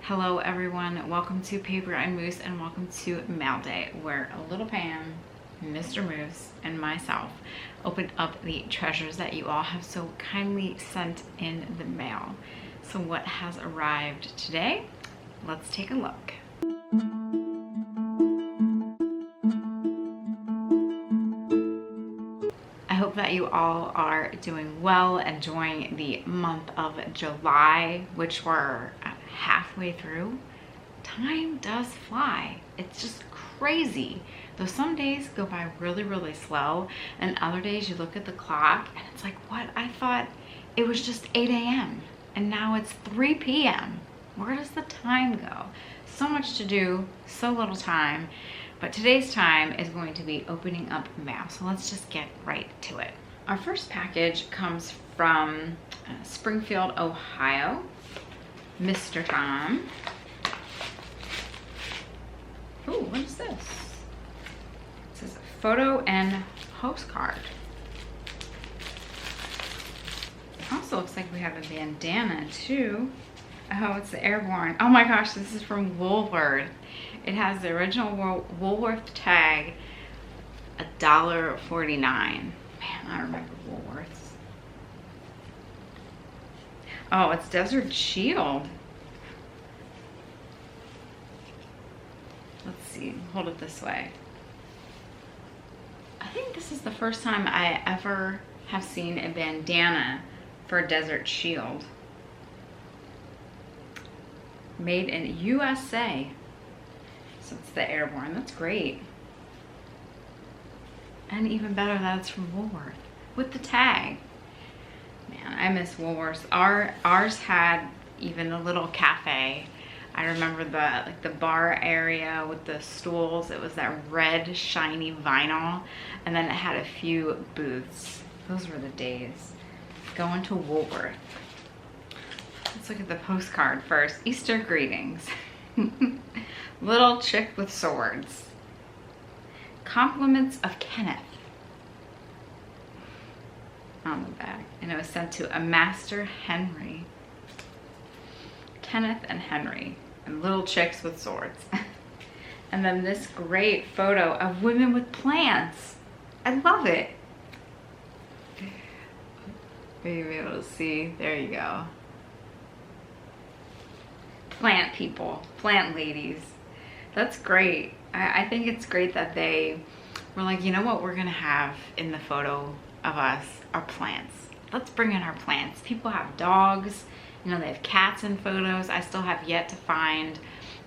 Hello everyone, welcome to Paper and Moose and welcome to Mail Day, where a little Pam, Mr. Moose, and myself opened up the treasures that you all have so kindly sent in the mail. So what has arrived today? Let's take a look. I hope that you all are doing well, enjoying the month of July, which we're halfway through. Time does fly. It's just crazy. Though some days go by really slow, and other days you look at the clock and it's like, what? I thought it was just 8 a.m. and now it's 3 p.m. Where does the time go? So much to do, so little time. But today's time is going to be opening up mail. So let's just get right to it. Our first package comes from Springfield, Ohio. Mr. Tom. Ooh, what is this? It says photo and postcard. It also looks like we have a bandana too. Oh, it's the Airborne. Oh my gosh, this is from Woolworth. It has the original Woolworth tag, $1.49. Man, I remember Woolworths. Oh, it's Desert Shield. Let's see, hold it this way. I think this is the first time I ever have seen a bandana for Desert Shield. Made in USA. So it's the Airborne, that's great. And even better that it's from Woolworth with the tag. Man, I miss Woolworths. Ours had even a little cafe. I remember the bar area with the stools. It was that red shiny vinyl, and then it had a few booths. Those were the days. Going to Woolworth. Let's look at the postcard first. Easter greetings. Little chick with swords. Compliments of Kenneth. On the back, and it was sent to a Master Henry. Kenneth and Henry, and little chicks with swords. And then this great photo of women with plants. I love it. Are you able to see? There you go. Plant people, plant ladies. That's great. I think it's great that they were like, you know what we're gonna have in the photo of us are plants. Let's bring in our plants. People have dogs, you know, they have cats in photos. I still have yet to find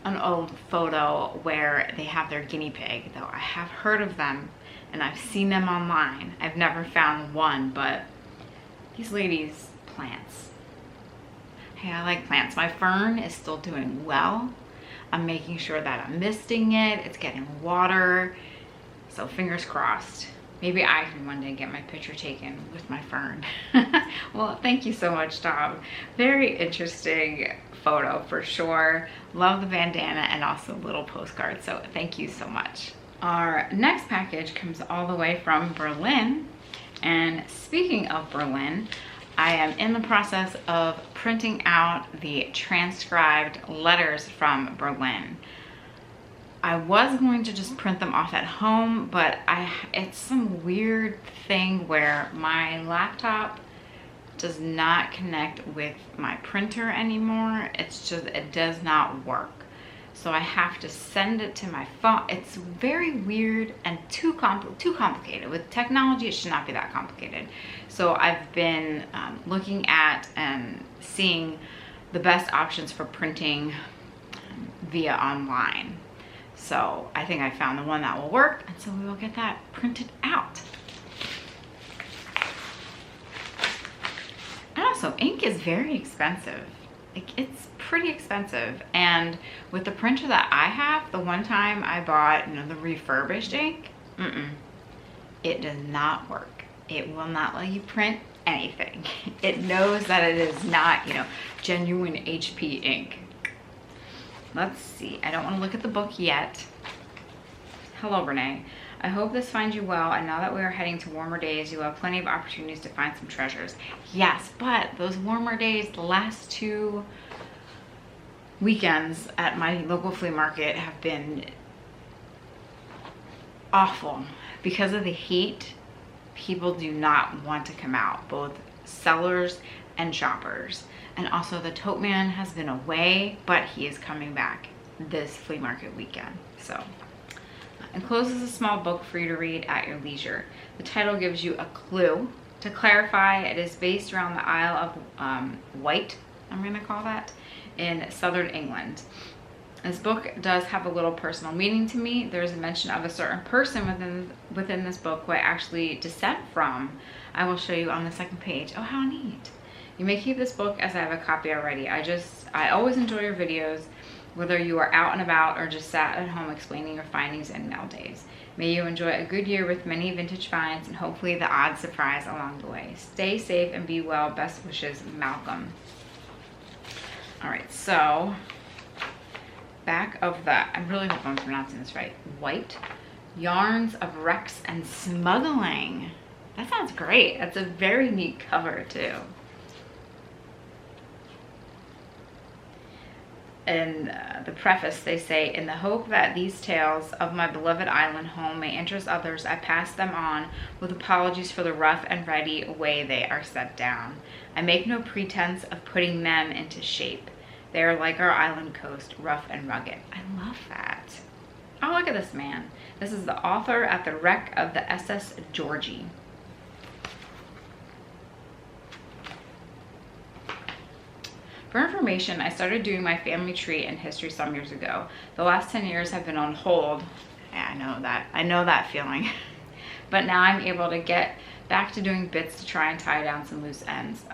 an old photo where they have their guinea pig, though I have heard of them and I've seen them online. I've never found one, but these ladies, plants. Hey, I like plants. My fern is still doing well. I'm making sure that I'm misting it. It's getting water. So fingers crossed. Maybe I can one day get my picture taken with my fern. Well, thank you so much, Tom. Very interesting photo for sure. Love the bandana and also the little postcard. So thank you so much. Our next package comes all the way from Berlin. And speaking of Berlin, I am in the process of printing out the transcribed letters from Berlin. I was going to just print them off at home, but it's some weird thing where my laptop does not connect with my printer anymore. It's just, it does not work. So I have to send it to my phone. It's very weird and too complicated. With technology, it should not be that complicated. So I've been looking at and seeing the best options for printing via online. So I think I found the one that will work, and so we will get that printed out. And also, ink is very expensive. It's pretty expensive, and with the printer that I have, the one time I bought, you know, the refurbished ink, it does not work. It will not let you print anything. It knows that it is not, you know, genuine HP ink. Let's see, I don't want to look at the book yet. Hello, Renee. I hope this finds you well, and now that we are heading to warmer days, you will have plenty of opportunities to find some treasures. Yes, but those warmer days, the last two weekends at my local flea market have been awful. Because of the heat, people do not want to come out, both sellers and shoppers. And also the tote man has been away, but he is coming back this flea market weekend. So enclosed is a small book for you to read at your leisure. The title gives you a clue. To clarify, it is based around the Isle of Wight, I'm gonna call that, in southern England. This book does have a little personal meaning to me. There's a mention of a certain person within this book who I actually descend from. I will show you on the second page. Oh, how neat. You may keep this book as I have a copy already. I always enjoy your videos, whether you are out and about or just sat at home explaining your findings and mail days. May you enjoy a good year with many vintage finds and hopefully the odd surprise along the way. Stay safe and be well. Best wishes, Malcolm. All right, so back of the, I really hope I'm pronouncing this right, Wight, Yarns of Wrecks and Smuggling. That sounds great. That's a very neat cover too. In the preface, they say, in the hope that these tales of my beloved island home may interest others, I pass them on with apologies for the rough and ready way they are set down. I make no pretense of putting them into shape. They are like our island coast, rough and rugged. I love that. Oh, look at this man. This is the author at the wreck of the SS Georgie. For information, I started doing my family tree and history some years ago. The last 10 years have been on hold. Yeah, I know that feeling. But now I'm able to get back to doing bits to try and tie down some loose ends.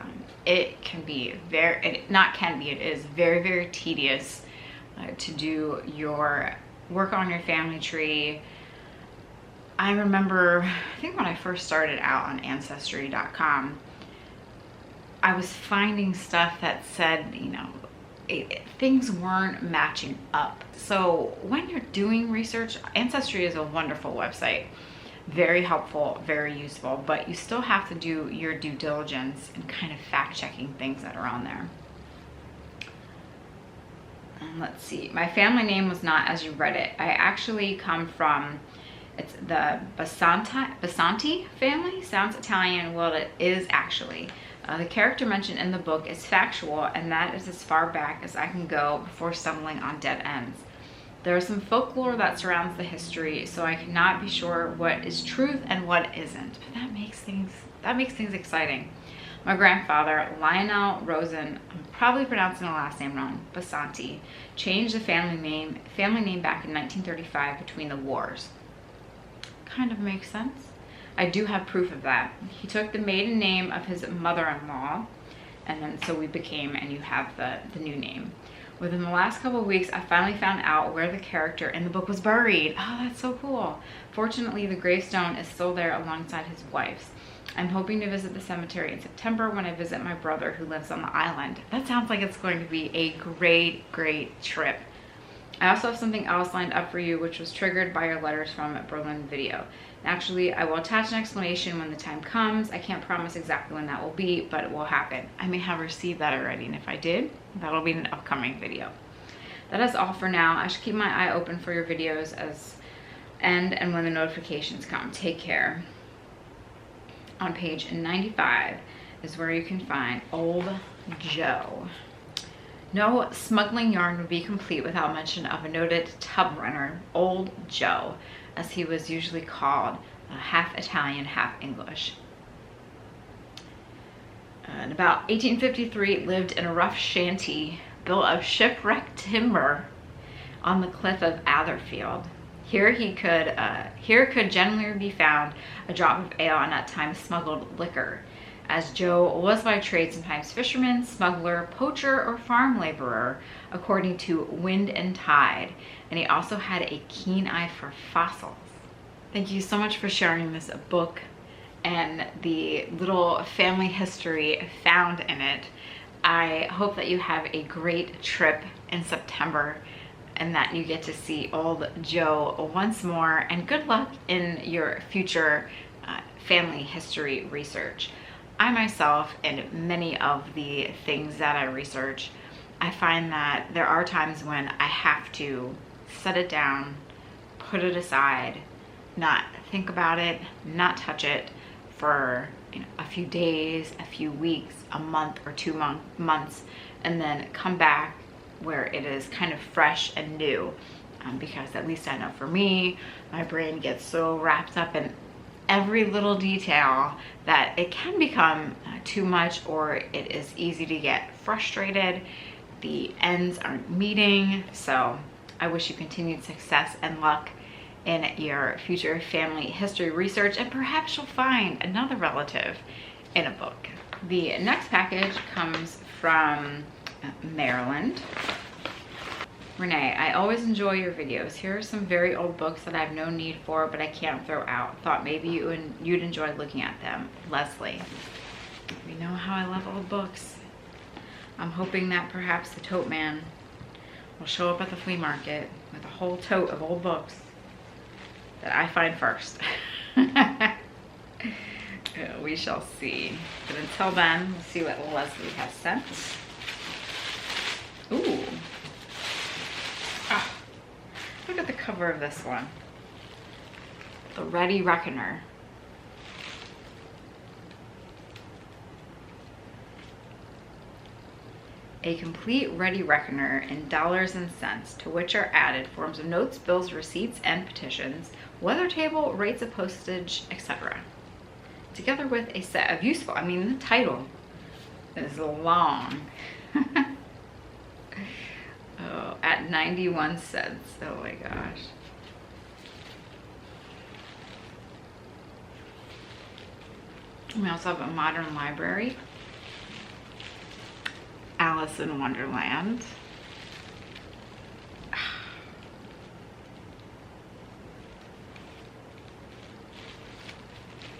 It is very, very tedious to do your work on your family tree. I remember, I think when I first started out on Ancestry.com, I was finding stuff that said, you know, things weren't matching up. So when you're doing research, Ancestry is a wonderful website. Very helpful, very useful, but you still have to do your due diligence and kind of fact checking things that are on there. Let's see, my family name was not as you read it. I actually come from, it's the Basanti family. Sounds Italian. Well, it is actually. The character mentioned in the book is factual, and that is as far back as I can go before stumbling on dead ends. There is some folklore that surrounds the history, so I cannot be sure what is truth and what isn't. But that makes things exciting. My grandfather, Lionel Rosen, I'm probably pronouncing the last name wrong, Basanti, changed the family name back in 1935 between the wars. Kind of makes sense. I do have proof of that. He took the maiden name of his mother-in-law, and then so we became, and you have the new name. Within the last couple of weeks, I finally found out where the character in the book was buried. Oh, that's so cool. Fortunately, the gravestone is still there alongside his wife's. I'm hoping to visit the cemetery in September when I visit my brother who lives on the island. That sounds like it's going to be a great, great trip. I also have something else lined up for you, which was triggered by your letters from Berlin video. Naturally, I will attach an explanation when the time comes. I can't promise exactly when that will be, but it will happen. I may have received that already, and if I did, that'll be an upcoming video. That is all for now. I should keep my eye open for your videos and when the notifications come. Take care. On page 95 is where you can find Old Joe. No smuggling yarn would be complete without mention of a noted tub runner, Old Joe, as he was usually called, half Italian, half English. In about 1853, lived in a rough shanty built of shipwrecked timber on the cliff of Atherfield. Here could generally be found a drop of ale and at times smuggled liquor, as Joe was by trade sometimes fisherman, smuggler, poacher, or farm laborer, according to wind and tide, and he also had a keen eye for fossils. Thank you so much for sharing this book and the little family history found in it. I hope that you have a great trip in September and that you get to see Old Joe once more, and good luck in your future family history research. I myself, and many of the things that I research, I find that there are times when I have to set it down, put it aside, not think about it, not touch it for a few days, a few weeks, a month or 2 months, and then come back where it is kind of fresh and new. Because at least I know for me, my brain gets so wrapped up in every little detail that it can become too much, or it is easy to get frustrated. The ends aren't meeting. So I wish you continued success and luck in your future family history research, and perhaps you'll find another relative in a book. The next package comes from Maryland. Renee, I always enjoy your videos. Here are some very old books that I have no need for, but I can't throw out. Thought maybe you'd enjoy looking at them. Leslie. We know how I love old books. I'm hoping that perhaps the tote man will show up at the flea market with a whole tote of old books that I find first. We shall see. But until then, we'll see what Leslie has sent. Ooh. Ah, look at the cover of this one. The Ready Reckoner. A complete Ready Reckoner in dollars and cents, to which are added forms of notes, bills, receipts, and petitions, weather table, rates of postage, etc. Together with a set of useful, the title is long. Oh, at 91 cents. Oh my gosh. We also have a modern library. Alice in Wonderland.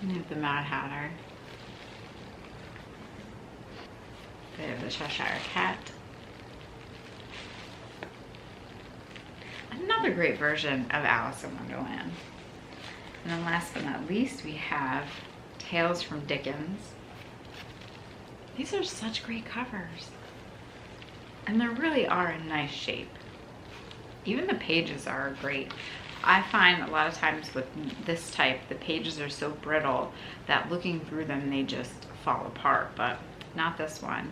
We have the Mad Hatter. They have the Cheshire Cat. Another great version of Alice in Wonderland. And then last but not least, we have Tales from Dickens. These are such great covers. And they really are in nice shape. Even the pages are great. I find a lot of times with this type, the pages are so brittle that looking through them, they just fall apart, but not this one.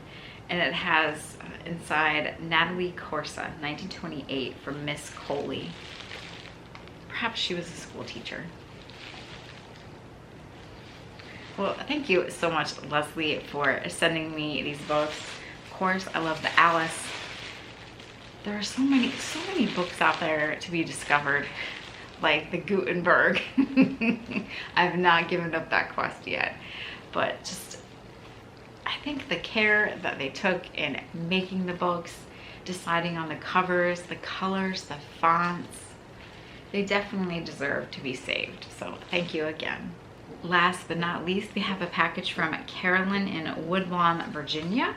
And it has inside Natalie Corsa, 1928, from Miss Coley. Perhaps she was a school teacher. Well, thank you so much, Leslie, for sending me these books. Of course, I love the Alice. There are so many books out there to be discovered, like the Gutenberg. I've not given up that quest yet, but just I think the care that they took in making the books, deciding on the covers, the colors, the fonts, they definitely deserve to be saved. So thank you again. Last but not least, we have a package from Carolyn in Woodlawn, Virginia.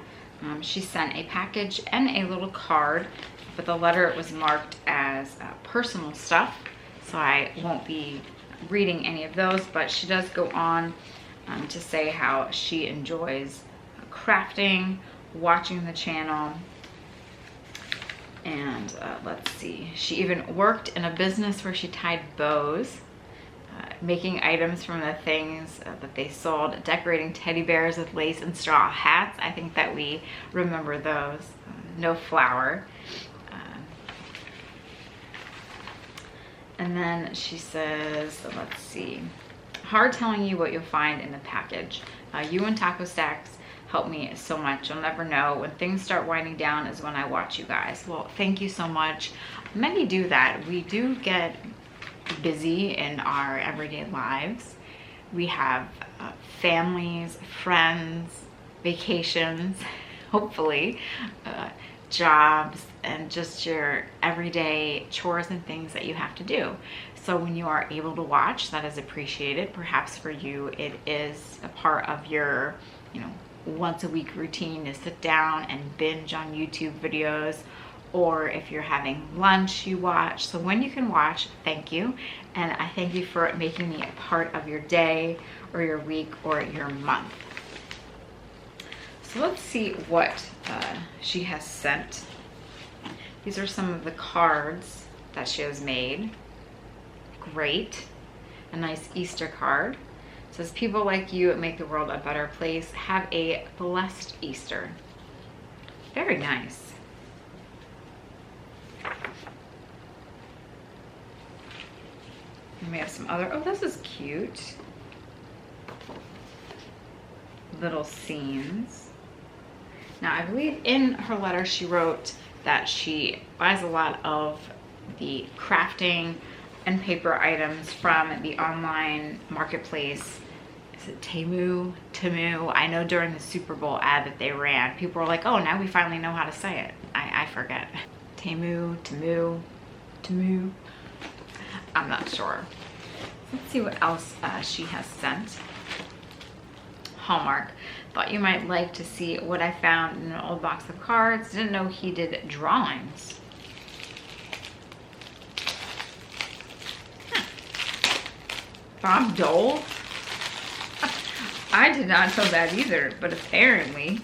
She sent a package and a little card, but the letter was marked as personal stuff, so I won't be reading any of those, but she does go on to say how she enjoys crafting, watching the channel, and let's see, she even worked in a business where she tied bows, making items from the things that they sold, decorating teddy bears with lace and straw hats. I think that we remember those. No flour. And then she says, let's see, hard telling you what you'll find in the package. You and Taco Stacks help me so much. You'll never know. When things start winding down is when I watch you guys. Well, thank you so much. Many do that. We do get busy in our everyday lives. We have families, friends, vacations, hopefully, jobs, and just your everyday chores and things that you have to do. So when you are able to watch, that is appreciated. Perhaps for you, it is a part of your, once a week routine to sit down and binge on YouTube videos, or if you're having lunch, you watch. So when you can watch, thank you. And I thank you for making me a part of your day or your week or your month. So let's see what she has sent. These are some of the cards that she has made. Great. A nice Easter card. It says, people like you make the world a better place. Have a blessed Easter. Very nice. And we have some other, oh, this is cute. Little scenes. Now, I believe in her letter she wrote that she buys a lot of the crafting and paper items from the online marketplace. Is it Temu? I know during the Super Bowl ad that they ran, people were like, oh, now we finally know how to say it. I forget. Temu. I'm not sure. Let's see what else she has sent. Hallmark. Thought you might like to see what I found in an old box of cards. Didn't know he did drawings. Bob Dole? I did not know that either, but apparently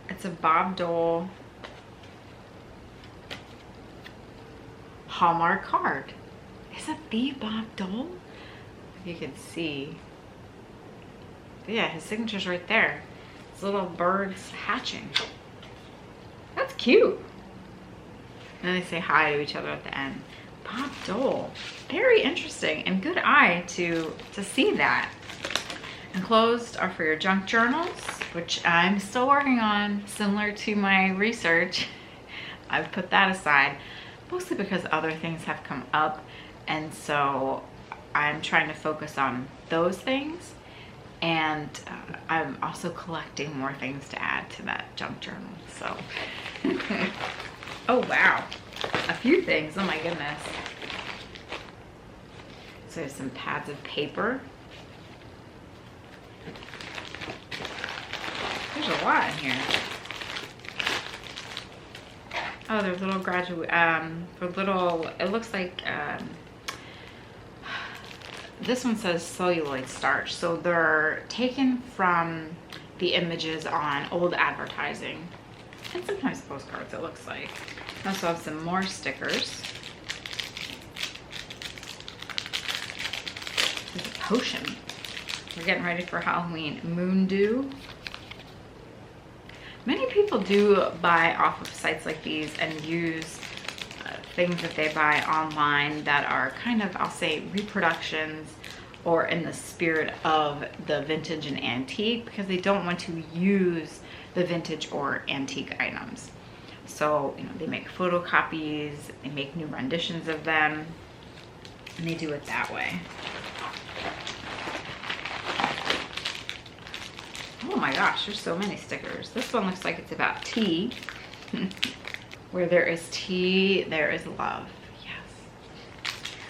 it's a Bob Dole Hallmark card. Is that the Bob Dole? If you can see. Yeah, his signature's right there. His little birds hatching. That's cute. And they say hi to each other at the end. Bob Dole. Very interesting and good eye to see that. Enclosed are for your junk journals, which I'm still working on, similar to my research. I've put that aside, mostly because other things have come up, and so I'm trying to focus on those things, and I'm also collecting more things to add to that junk journal, so. Oh wow, a few things, oh my goodness. So there's some pads of paper. There's a lot in here. Oh, there's little graduate, for little, it looks like, this one says celluloid starch. So they're taken from the images on old advertising and sometimes postcards, it looks like. I also have some more stickers. There's a potion. We're getting ready for Halloween. Moon Dew. Many people do buy off of sites like these and use things that they buy online that are kind of, I'll say, reproductions or in the spirit of the vintage and antique, because they don't want to use the vintage or antique items. So, you know, they make photocopies, they make new renditions of them, and they do it that way. Oh my gosh, there's so many stickers. This one looks like it's about tea. Where there is tea, there is love. Yes.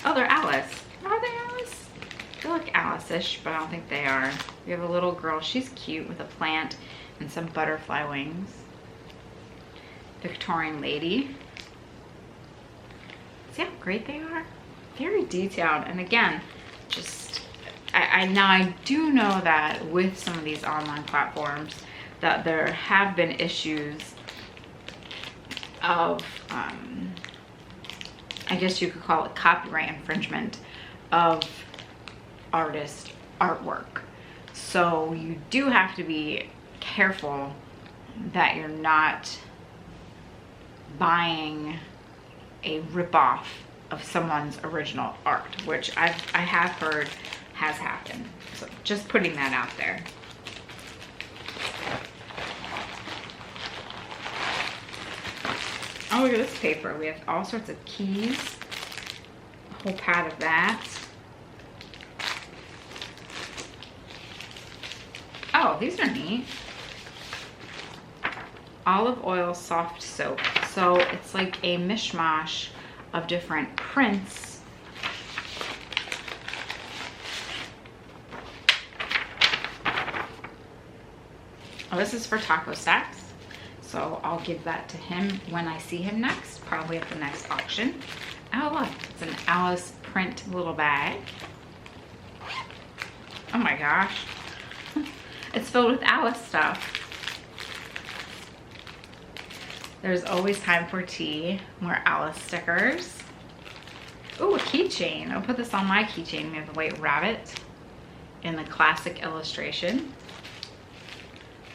Oh, they're Alice. Are they Alice? They look Alice-ish, but I don't think they are. We have a little girl. She's cute with a plant and some butterfly wings. Victorian lady. See how great they are? Very detailed. And again, just, I do know that with some of these online platforms that there have been issues of, I guess you could call it copyright infringement of artist artwork. So you do have to be careful that you're not buying a ripoff of someone's original art, which I have heard has happened. So just putting that out there. Oh, look at this paper. We have all sorts of keys. A whole pad of that. Oh, these are neat. Olive oil soft soap. So it's like a mishmash of different prints. Oh, this is for Taco Stacks. So I'll give that to him when I see him next, probably at the next auction. Oh look, it's an Alice print little bag. Oh my gosh. It's filled with Alice stuff. There's always time for tea. More Alice stickers. Ooh, a keychain. I'll put this on my keychain. We have the White Rabbit in the classic illustration.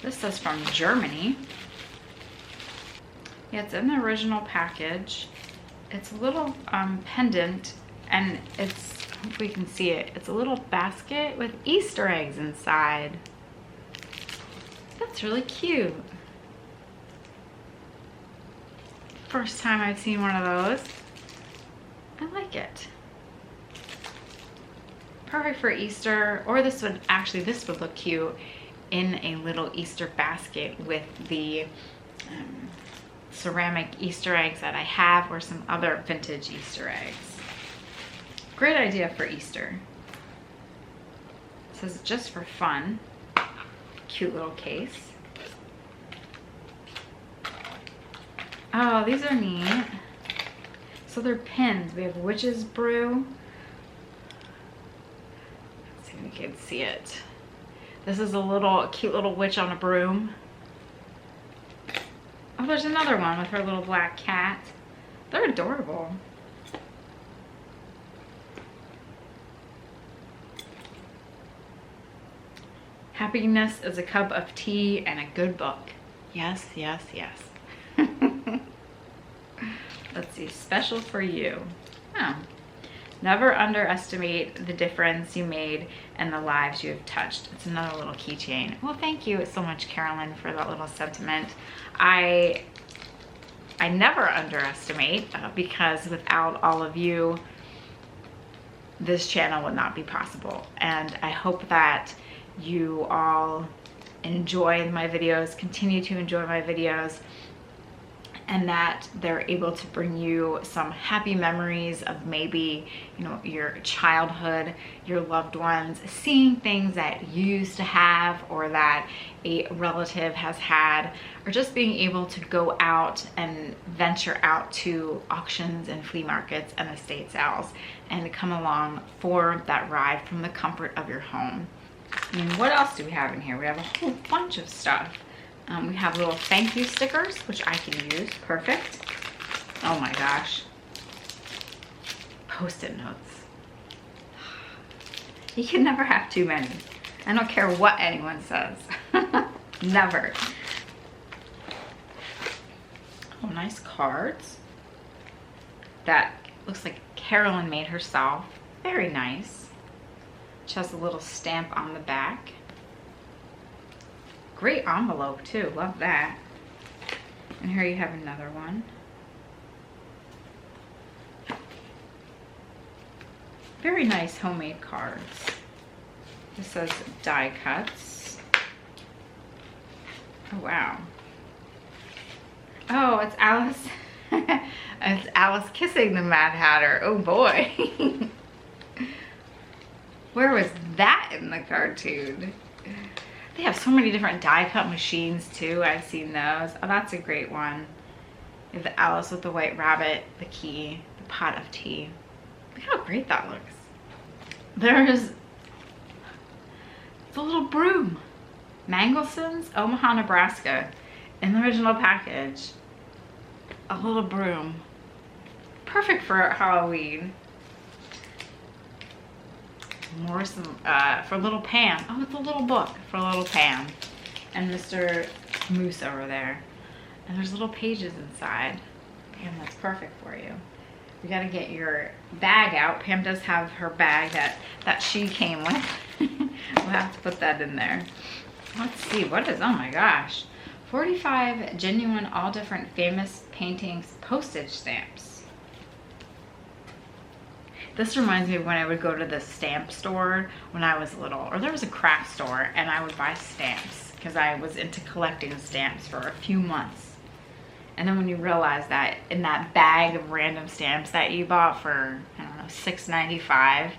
This says from Germany. Yeah, it's in the original package. It's a little pendant, and it's, hopefully you can see it. It's a little basket with Easter eggs inside. That's really cute. First time I've seen one of those. I like it. Perfect for Easter, or this would look cute in a little Easter basket with the ceramic Easter eggs that I have, or some other vintage Easter eggs. Great idea for Easter. It says just for fun. Cute little case. Oh, these are neat. So they're pins. We have Witch's Brew. Let's see if we can see it. This is a cute little witch on a broom. Oh, there's another one with her little black cat. They're adorable. Happiness is a cup of tea and a good book. Yes, yes, yes. Let's see, special for you. Oh. Never underestimate the difference you made and the lives you have touched. It's another little keychain. Well, thank you so much, Carolyn, for that little sentiment. I never underestimate because without all of you, this channel would not be possible. And I hope that you all enjoy my videos, continue to enjoy my videos, and that they're able to bring you some happy memories of maybe, you know, your childhood, your loved ones, seeing things that you used to have or that a relative has had, or just being able to go out and venture out to auctions and flea markets and estate sales and come along for that ride from the comfort of your home. And what else do we have in here? We have a whole bunch of stuff. We have little thank you stickers, which I can use. Perfect. Oh my gosh. Post-it notes. You can never have too many. I don't care what anyone says. Never. Oh, nice cards. That looks like Carolyn made herself. Very nice. Which has a little stamp on the back. Great envelope too, love that. And here you have another one. Very nice homemade cards. This says die cuts. Oh wow. Oh, it's Alice. It's Alice kissing the Mad Hatter. Oh boy. Where was that in the cartoon? They have so many different die cut machines too. I've seen those. Oh, that's a great one. You have the Alice with the White Rabbit, the key, the pot of tea. Look how great that looks. There's the little broom. Mangelson's, Omaha, Nebraska. In the original package. A little broom. Perfect for Halloween. More for Little Pam. Oh, it's a little book for Little Pam and Mr. Moose over there. And there's little pages inside. Pam, that's perfect for you. You gotta get your bag out. Pam does have her bag that she came with. We'll have to put that in there. Let's see, what is, oh my gosh. 45 genuine, all different famous paintings postage stamps. This reminds me of when I would go to the stamp store when I was little, or there was a craft store, and I would buy stamps because I was into collecting stamps for a few months. And then when you realize that in that bag of random stamps that you bought for, I don't know, $6.95,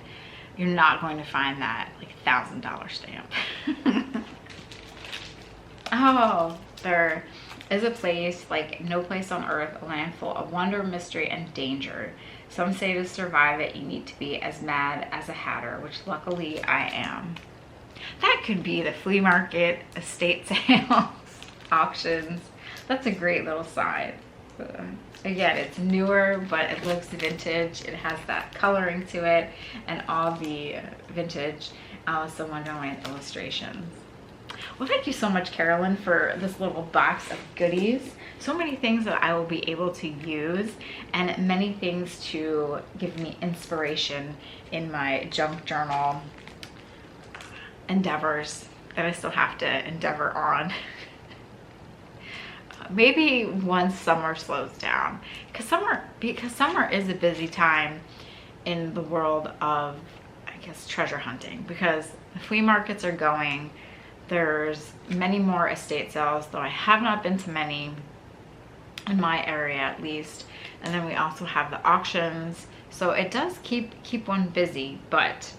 you're not going to find that like $1,000 stamp. Oh, there is a place like no place on earth, a land full of wonder, mystery, and danger. Some say to survive it, you need to be as mad as a hatter, which luckily I am. That could be the flea market, estate sales, auctions. That's a great little side. Again, it's newer, but it looks vintage. It has that coloring to it and all the vintage Alice in Wonderland illustrations. Well, thank you so much, Carolyn, for this little box of goodies. So many things that I will be able to use, and many things to give me inspiration in my junk journal endeavors that I still have to endeavor on. Maybe once summer slows down, because summer is a busy time in the world of, I guess, treasure hunting, because the flea markets are going. There's many more estate sales, though I have not been to many in my area at least. And then we also have the auctions. So it does keep one busy, but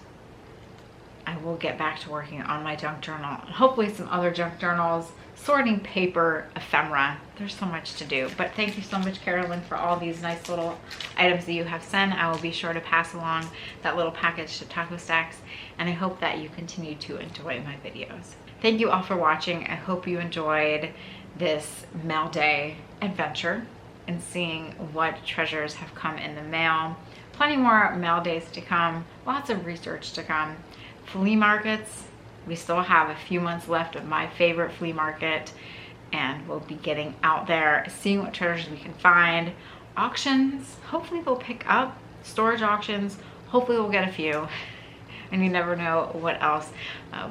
I will get back to working on my junk journal and hopefully some other junk journals, sorting paper, ephemera. There's so much to do. But thank you so much, Carolyn, for all these nice little items that you have sent. I will be sure to pass along that little package to Taco Stacks, and I hope that you continue to enjoy my videos. Thank you all for watching. I hope you enjoyed this mail day adventure and seeing what treasures have come in the mail. Plenty more mail days to come, lots of research to come. Flea markets, we still have a few months left of my favorite flea market, and we'll be getting out there, seeing what treasures we can find. Auctions, hopefully they'll pick up. Storage auctions, hopefully we'll get a few. And you never know what else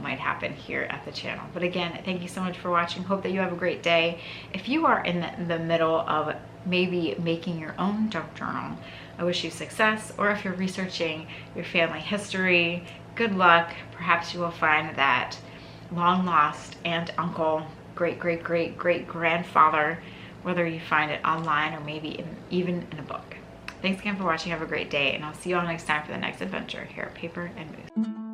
might happen here at the channel. But again, thank you so much for watching. Hope that you have a great day. If you are in the middle of maybe making your own junk journal, I wish you success. Or if you're researching your family history, good luck. Perhaps you will find that long lost aunt, uncle, great grandfather, whether you find it online or maybe even in a book. Thanks again for watching. Have a great day, and I'll see you all next time for the next adventure here at Paper and Moose.